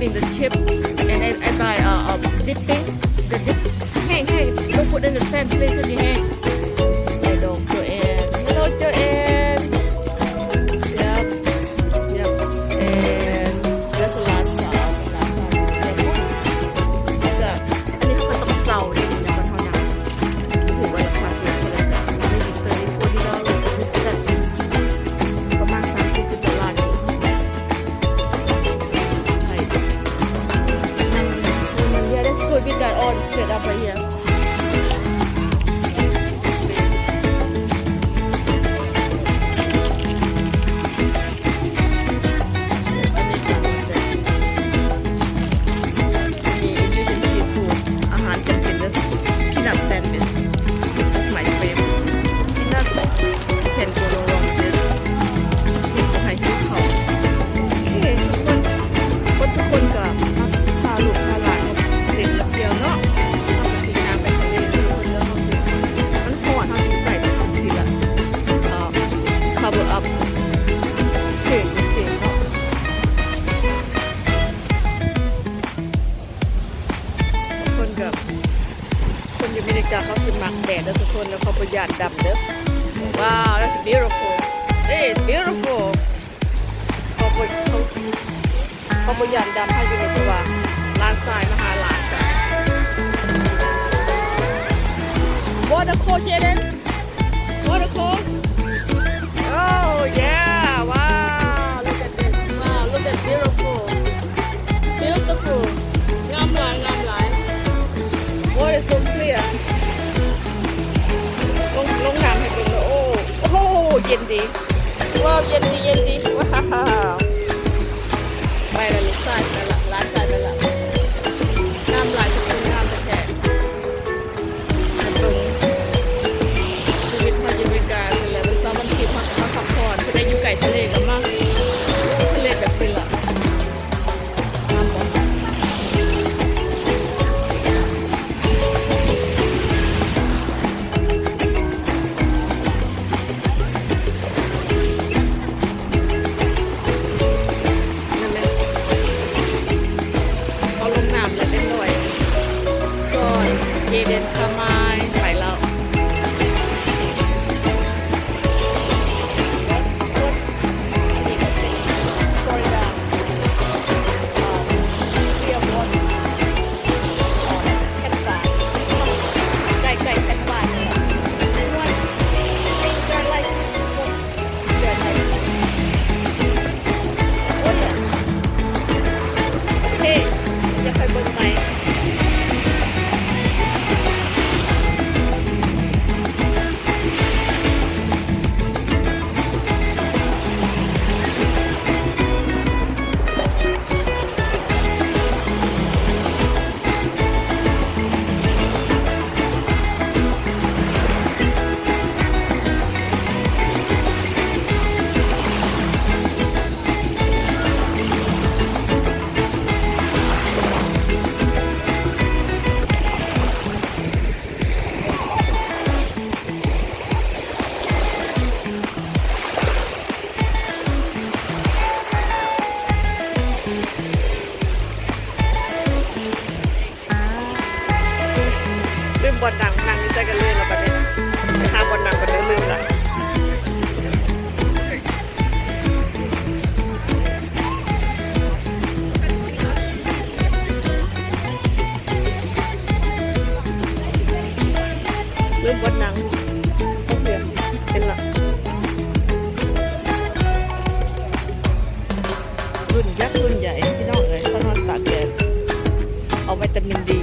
putting the chip and I buy dipping the dip hang don't put in the sand please in the hang hello Joanne hello Joanne yep and there's a lot of stuffก็อันนี้เขาก็ต้องเศร้าเลยนะมันเท่านั้นถือว่าราคาถูกเลยนะไม่มีตัวนี้$40ประมาณ$30We got all set up right here. Peanut sandwich. That's my favorite. Peanut can go no wrong with this. นี่ก็ให้ที่เขาทุกคนกับพาลูกพาหลานเด็กเดียวเนาะเอาไปกินน้ำไปทะเลทุกคนเริ่มเอาสิมันหอนเอาสิใส่ไปสิละcover up เสียงเนาะทุกคนกับคนอยู่อเมริกาเขาสิมักแดดแล้วทุกคนแล้วเขาประหยัดดำเด้อว้าว that's beautiful it's beautiful เขาประหยัดดำให้อยู่ในตัวร้านทรายมหาลาจ้ะ Water cold Jaden Water cold Oh yeah wow look at this wow look at beautiful beautiful งามหลาย Water is so clear ลงน้ำให้ดูเลยโอ้โหเย็นดีว้าวเย็นดีว้าวไปละลูกชายไปละร้านชายไปละน้ำลายจะเป็นน้ำแท้ตรงชีวิตพายุอเมริกาเป็นแล้วซ้อมมันคิดมาพักผ่อนจะได้อยู่ไก่ทะเลกันมากทะเลแบบเป็นละน้ำบอลเจเดนทำไมไปแล้วบอลดังนั่งนี่ใจกันเล่นแล้วประเด็นไปหาบอลดังกันลืมละลืมบอลดังโอเคเป็นละรุ่นยักษ์รุ่นใหญ่พี่น้องเลยเขานอนตากแดดเอาวิตามินดี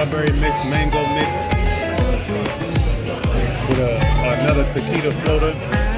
strawberry mix, mango mix with another taquita floater.